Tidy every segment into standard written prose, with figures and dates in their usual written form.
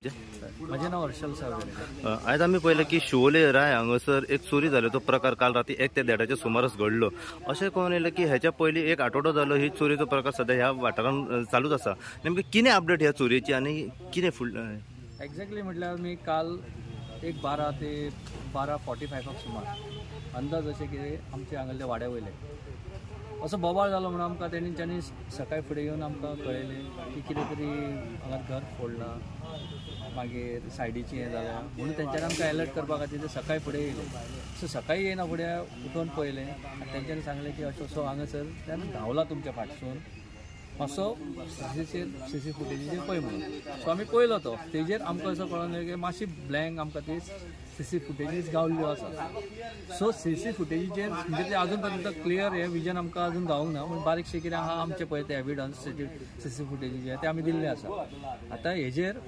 माझे नाव हर्षल सावळे। आज आम्ही पहिले की शिवोले राय हांगसर एक चोरी जालो तो प्रकार काल रात्री 1 ते 1:30च्या सुमारास घडलो। असे कोण येयलें की ह्याच्या पयलीं एक आठवडो जालो ही चोरीचो प्रकार सध्या ह्या वाठारांत चालूच आसा। नेमकी कितें अपडेट ह्या चोरीची आनी कितें फुडलें एक्झॅक्टली म्हटल्यार मी काल एक 12 ते 12:45 सुमार अंदाज अशें कितें आमचे हांगले वाड्या वयले असो बोबाळ जालो म्हणून आमकां तेंच्यांनी सकाळी फुडें येवन आमकां कळयलें की कितें तरी हांगा घर फोडलां, मागीर सायडीची हें जालां म्हणून तेंच्यांनी आमकां अलर्ट करपा खातीर ते सकाळी फुडें येयले। सो सकाळी येयना फुडें उठून पळयलें आनी तेंच्यांनी सांगलें की अशें असो हांगासर तेन्ना धांवला तुमच्या फाटसून असो सीसी फुटेजीचेर पळय म्हणून। सो आमी पळयलो तो तेजेर आमकां असो कळलें की मातशी ब्लँक आमकां ती सीसी फुटेजीस गावल्ल्यो आसा। सो सीसी फुटेजीचेर म्हणजे ते अजून पर्यंत क्लियर हे विजन आमकां अजून गावूंक ना, पूण बारीकशें कितें आहा आमचे पळय ते एविडन्स सीसी फुटेजीचे ते आमी दिल्ले आसा। आतां हेजेर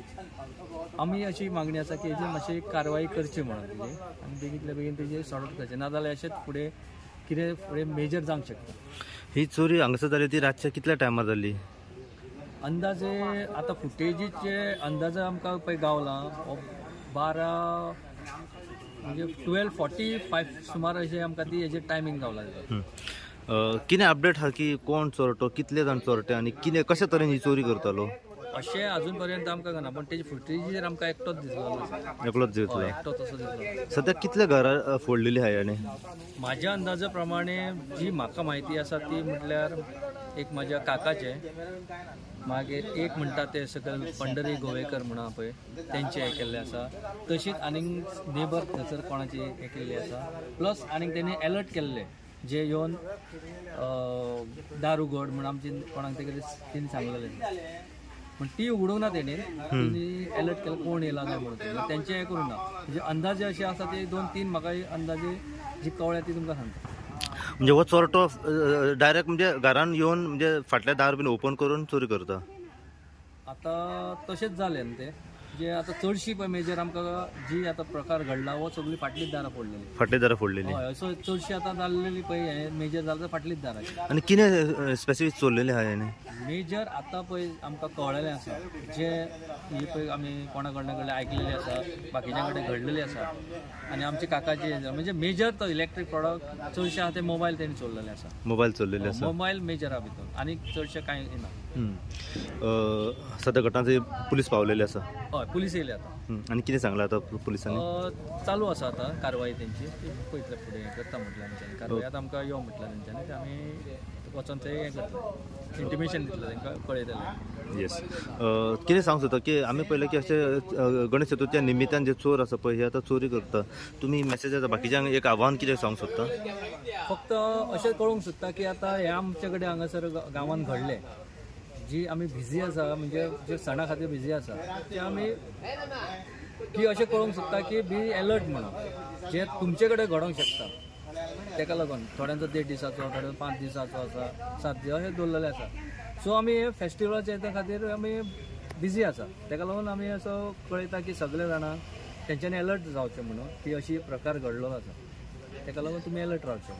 आमी अशी मागणी आसा की हेजेर मातशी कारवाई करची म्हणून तेजेर आनी बेगींतल्या बेगीन तेजेर सॉर्ट आउट करचें, नाजाल्यार अशेंच फुडें कितें फुडें मेजर जावंक शकता। ही चोरी हांगसर जाली ती रातच्या कितल्या टायमार जाली? अंदाजे आतां फुटेजीचे अंदाजे आमकां पळय गावला 12 म्हणजे 12:45 सुमार अशें आमकां ती हेजेर टायमींग गावला। कितें अपडेट आहा की कोण चोरटो, कितले जाण चोरटे आनी कितें कशे तरेन ही चोरी करतालो? अशें अजून पर्यंत आमकां कळना, पण तेजी फुटेजीचेर आमकां एकटोच दिसलो। एकलोच दिसलो? एकटोच असो दिसलो। सध्या कितले घरां फोडलेली आहा याने? म्हाज्या अंदाजा प्रमाणे जी म्हाका म्हायती आसा ती म्हटल्यार एक म्हाज्या काकाचे, मागीर एक म्हणटा ते सकयल पंढरी गोवेकर म्हणून पळय तेंचे हे केल्ले आसा, तशीच आनीक नेबर थंयसर कोणाची हे केल्ली आसा, प्लस आनीक तेणी अलर्ट केल्ले जे येवन दार उगड म्हणून आमची कोणाक ते तेणी सांगलेलें, पण ती उगडूंक ना तेणी अलर्ट केलं कोण येयला काय म्हणून तेंचे हे करूं ना। म्हणजे अंदाजे अशें आसा ते 2-3 म्हाका अंदाजे जी कळ्ळ्या ती तुमकां सांगता। म्हणजे हो चोरटो डायरेक्ट म्हणजे घरान येवन म्हणजे फाटले दार बीन ओपन करून चोरी करता? आता तशेंच जालें न्ही ते जे आता चडशी पळय मेजर आमकां जी आता प्रकार घडला वो सगळी फाटलीच दारां फोडलेली। फाटली दारां फोडलेली? हय, असो चडशी आता जाल्लेली पळय हे मेजर जाता फाटलीच दारां। आनी कितें स्पेसिफीक चोरलेले आहा हेणे? मेजर आता पळय आमकां कळलेलें आसा जे ही पळय आमी कोणा कडल्यान आयकलेली आसा, बाकीच्या कडेन घडलेली आसा आनी आमचे काकाचे म्हणजे मेजर तो इलेक्ट्रीक प्रॉडक्ट चडशे आहा ते मोबायल तेणी चोरलेले आसा। मोबायल चोरलेले आसा? मोबायल मेजर आहा भितर, आनी चडशे कांय ना। सध्या घटनाचे पुलीस पावलेले आसा? हय, पुलीस येयले आता। आनी कितें सांगलां आता पुलिसांनी? चालू आसा आता कारवाई तेंची, पळयतले फुडें करता म्हटलें तेंच्यांनी कारवाई। आतां आमकां यो म्हटलें तेंच्यांनी, ते आमी वचोन ते हें करतले, इंटिमेशन दितलें तेंकां कळयतलें। येस, कितें सांगूंक सोदता की आमी पळयलें की अशें गणेश चतुर्थीच्या निमित्यान जे चोर आसा पळय हे आतां चोरी करता, तुमी मॅसेज आसा बाकीच्यांक एक आव्हान कितें सांगूंक सोदता? फक्त अशें कळोवंक सोदता की आतां हे आमचे कडेन हांगासर गांवांत घडलें, जी आमी बिजी आसा म्हणजे जे सणा खातीर बिजी आसा ते आमी की अशें कळोवंक सोदता की बी अलर्ट म्हणून जे तुमचे कडेन घडोवंक शकता, तेका लागून थोड्यांचो 1.5 दिसाचो, थोड्यांचो 5 दिसाचो आसा, 7 दीस अशें दवरलेले आसा। सो आमी हे फेस्टिवलाच्या हेच्या खातीर आमी बिजी आसा, तेका लागून आमी असो कळयता की सगळे जाणांक तेंच्यांनी अलर्ट जावचें म्हणून की अशी प्रकार घडलो आसा, तेका लागून तुमी अलर्ट रावचें।